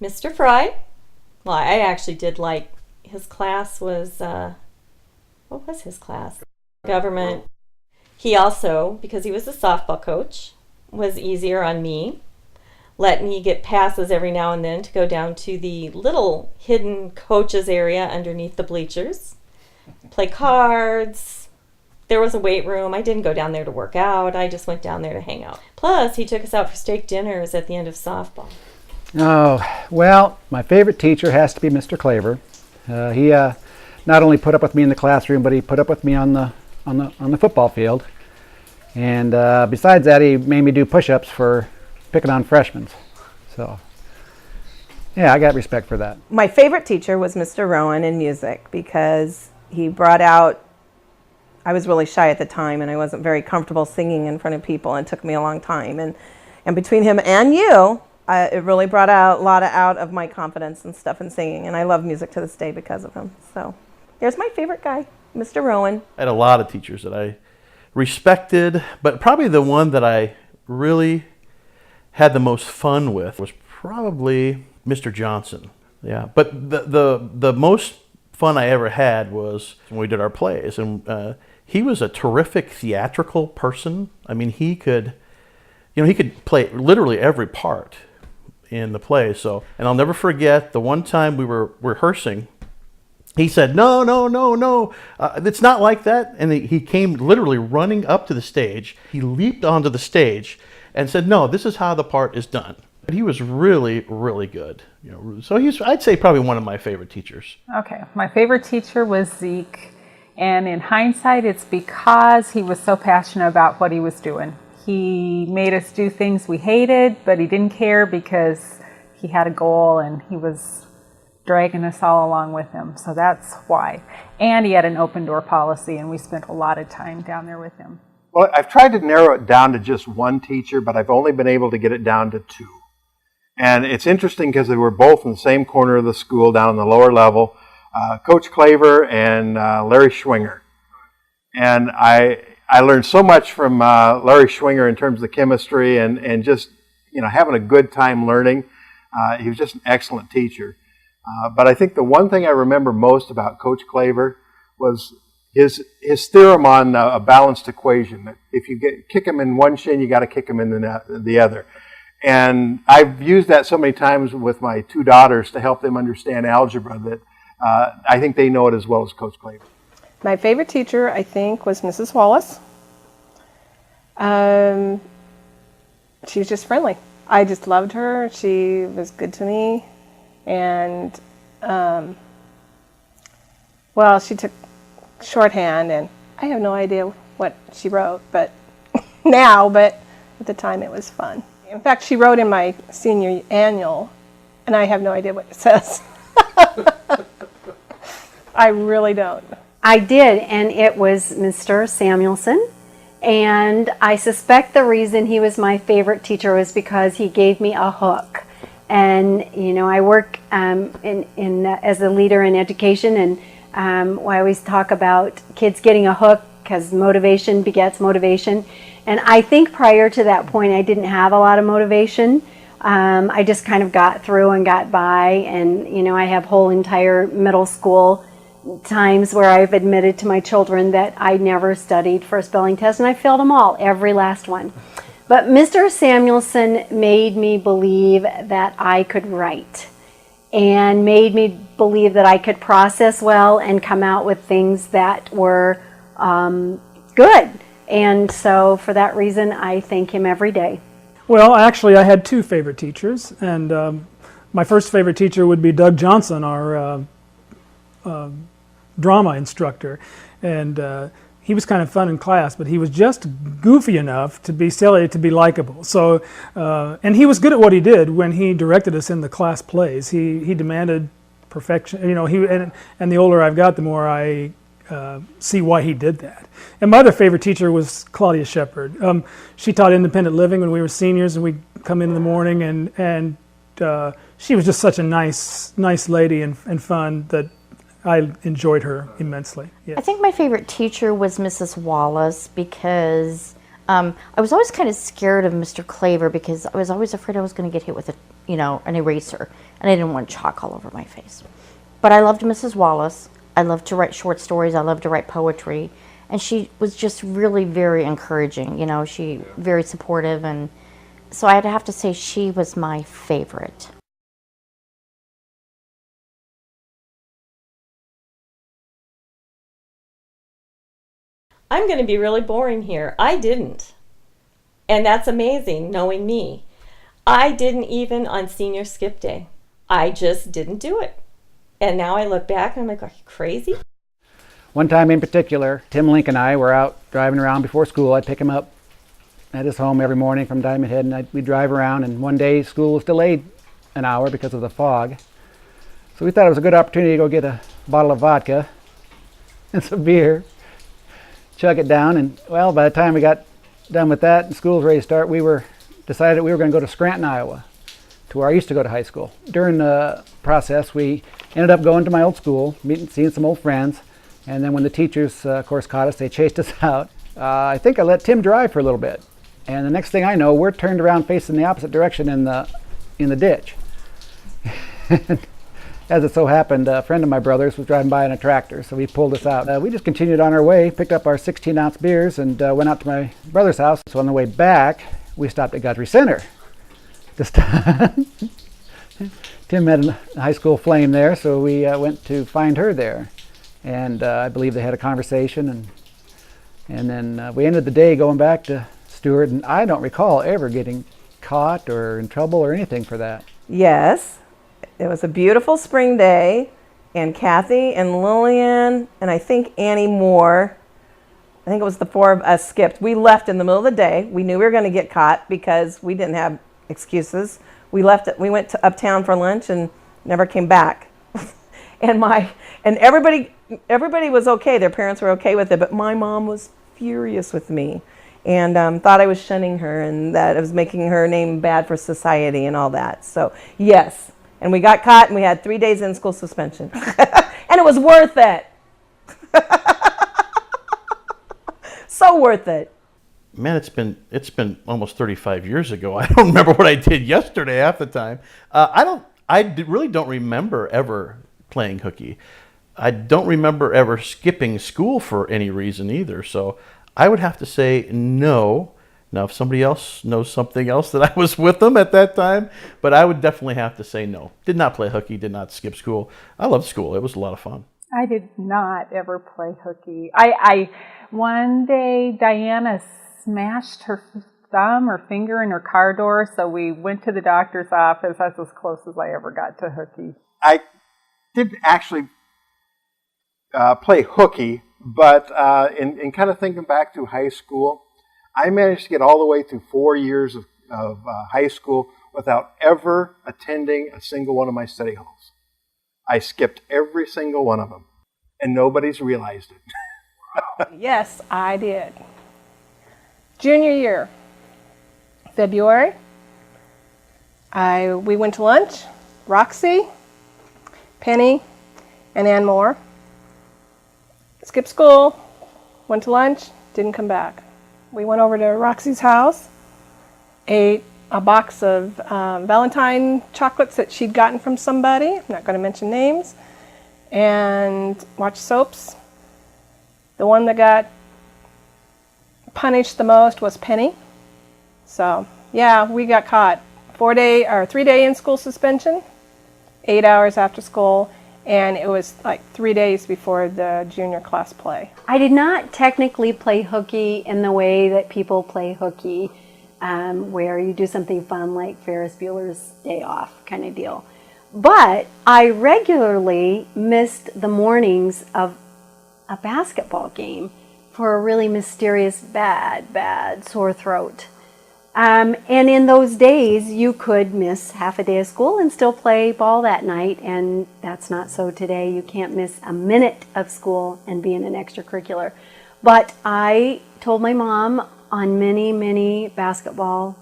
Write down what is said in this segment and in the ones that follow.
Mr. Fry. Well, I actually did like his class was, what was his class? Government. He also, because he was a softball coach, was easier on me. Let me get passes every now and then to go down to the little hidden coaches area underneath the bleachers, play cards. There was a weight room. I didn't go down there to work out. I just went down there to hang out. Plus, he took us out for steak dinners at the end of softball. Oh, well, my favorite teacher has to be Mr. Claver. He not only put up with me in the classroom, but he put up with me on the football field. And besides that, he made me do push-ups for picking on freshmen. So, yeah, I got respect for that. My favorite teacher was Mr. Rowan in music because he brought out, I was really shy at the time and I wasn't very comfortable singing in front of people, and it took me a long time. And between him and you, it really brought out a lot of my confidence and stuff in singing, and I love music to this day because of him. So there's my favorite guy, Mr. Rowan. I had a lot of teachers that I respected, but probably the one that I really had the most fun with was probably Mr. Johnson. Yeah, but the most fun I ever had was when we did our plays, and he was a terrific theatrical person. I mean, he could play literally every part in the play. So, and I'll never forget the one time we were rehearsing, he said, no, it's not like that. And he came literally running up to the stage. He leaped onto the stage and said, no, this is how the part is done. But he was really, really good. So I'd say probably one of my favorite teachers. Okay, my favorite teacher was Zeke. And in hindsight, it's because he was so passionate about what he was doing. He made us do things we hated, but he didn't care because he had a goal and he was dragging us all along with him. So that's why. And he had an open door policy, and we spent a lot of time down there with him. Well, I've tried to narrow it down to just one teacher, but I've only been able to get it down to two. And it's interesting because they were both in the same corner of the school down in the lower level, Coach Claver and Larry Schwinger. And I learned so much from Larry Schwinger in terms of the chemistry and just having a good time learning. He was just an excellent teacher. But I think the one thing I remember most about Coach Claver was his theorem on a balanced equation. That if you kick him in one shin, you got to kick him in the other. And I've used that so many times with my two daughters to help them understand algebra that I think they know it as well as Coach Claver. My favorite teacher, I think, was Mrs. Wallace. She was just friendly. I just loved her. She was good to me. And, well, she took shorthand, and I have no idea what she wrote but at the time it was fun. In fact, she wrote in my senior annual, and I have no idea what it says. I really don't. I did, and it was Mr. Samuelson. And I suspect the reason he was my favorite teacher was because he gave me a hook. And I work as a leader in education, and I always talk about kids getting a hook because motivation begets motivation. And I think prior to that point, I didn't have a lot of motivation. I just kind of got through and got by, and I have whole entire middle school times where I've admitted to my children that I never studied for a spelling test, and I failed them all, every last one. But Mr. Samuelson made me believe that I could write, and made me believe that I could process well and come out with things that were good. And so for that reason, I thank him every day. Well, actually, I had two favorite teachers, and my first favorite teacher would be Doug Johnson, our drama instructor, and he was kind of fun in class, but he was just goofy enough to be silly, to be likable. So, and he was good at what he did when he directed us in the class plays. He demanded perfection. And the older I've got, the more I see why he did that. And my other favorite teacher was Claudia Shepard. She taught independent living when we were seniors, and we'd come in the morning, and she was just such a nice lady and fun that I enjoyed her immensely. Yes. I think my favorite teacher was Mrs. Wallace because I was always kind of scared of Mr. Claver because I was always afraid I was going to get hit with an eraser, and I didn't want chalk all over my face. But I loved Mrs. Wallace. I loved to write short stories. I loved to write poetry. And she was just really very encouraging, she very supportive. And so I'd have to say she was my favorite. I'm going to be really boring here. I didn't. And that's amazing, knowing me. I didn't even on senior skip day. I just didn't do it. And now I look back and I'm like, are you crazy? One time in particular, Tim Link and I were out driving around before school. I'd pick him up at his home every morning from Diamond Head, and we'd drive around, and one day school was delayed an hour because of the fog. So we thought it was a good opportunity to go get a bottle of vodka and some beer, chug it down, and well, by the time we got done with that and school was ready to start, we decided we were going to go to Scranton, Iowa, to where I used to go to high school. During the process, we ended up going to my old school, seeing some old friends, and then when the teachers, of course, caught us, they chased us out. I think I let Tim drive for a little bit, and the next thing I know, we're turned around facing the opposite direction in the ditch. As it so happened, a friend of my brother's was driving by in a tractor, so he pulled us out. We just continued on our way, picked up our 16-ounce beers, and went out to my brother's house. So on the way back, we stopped at Guthrie Center. This time, Tim had a high school flame there, so we went to find her there. And I believe they had a conversation, and then we ended the day going back to Stewart, and I don't recall ever getting caught or in trouble or anything for that. Yes, it was a beautiful spring day, and Kathy and Lillian and I think Annie Moore, I think it was the four of us skipped. We left in the middle of the day. We knew we were going to get caught because we didn't have excuses. We went to uptown for lunch and never came back. and everybody was okay. Their parents were okay with it, but my mom was furious with me and thought I was shunning her and that I was making her name bad for society and all that. So yes, and we got caught and we had 3 days in school suspension. And it was worth it. So worth it. Man, it's been almost 35 years ago. I don't remember what I did yesterday half the time. Really don't remember ever playing hooky. I don't remember ever skipping school for any reason either. So I would have to say no. Now, if somebody else knows something else, that I was with them at that time, but I would definitely have to say no. Did not play hooky, did not skip school. I loved school. It was a lot of fun. I did not ever play hooky. One day Diana smashed her thumb or finger in her car door, so we went to the doctor's office. That's as close as I ever got to hooky. I did actually play hooky, but in kind of thinking back to high school, I managed to get all the way through 4 years of high school without ever attending a single one of my study halls. I skipped every single one of them, and nobody's realized it. Yes, I did. Junior year, February, we went to lunch, Roxy, Penny, and Ann Moore. Skipped school, went to lunch, didn't come back. We went over to Roxy's house, ate a box of Valentine chocolates that she'd gotten from somebody, I'm not going to mention names, and watched soaps. The one that got punished the most was Penny. So, yeah, we got caught. 3 day in school suspension, 8 hours after school, and it was like 3 days before the junior class play. I did not technically play hooky in the way that people play hooky, where you do something fun like Ferris Bueller's Day Off kind of deal. But I regularly missed the mornings of a basketball game for a really mysterious bad sore throat. And in those days, you could miss half a day of school and still play ball that night, and that's not so today. You can't miss a minute of school and be in an extracurricular. But I told my mom on many, many basketball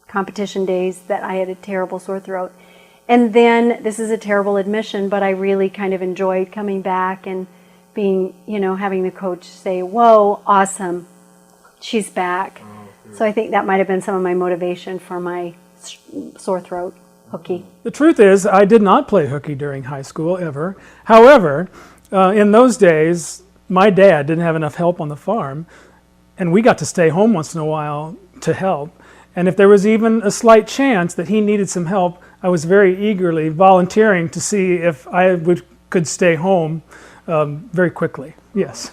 competition days that I had a terrible sore throat. And then, this is a terrible admission, but I really kind of enjoyed coming back and being, having the coach say, "Whoa, awesome, she's back." So I think that might have been some of my motivation for my sore throat. hooky? The truth is, I did not play hooky during high school ever. However, in those days, my dad didn't have enough help on the farm, and we got to stay home once in a while to help. And if there was even a slight chance that he needed some help, I was very eagerly volunteering to see if I could stay home very quickly. Yes.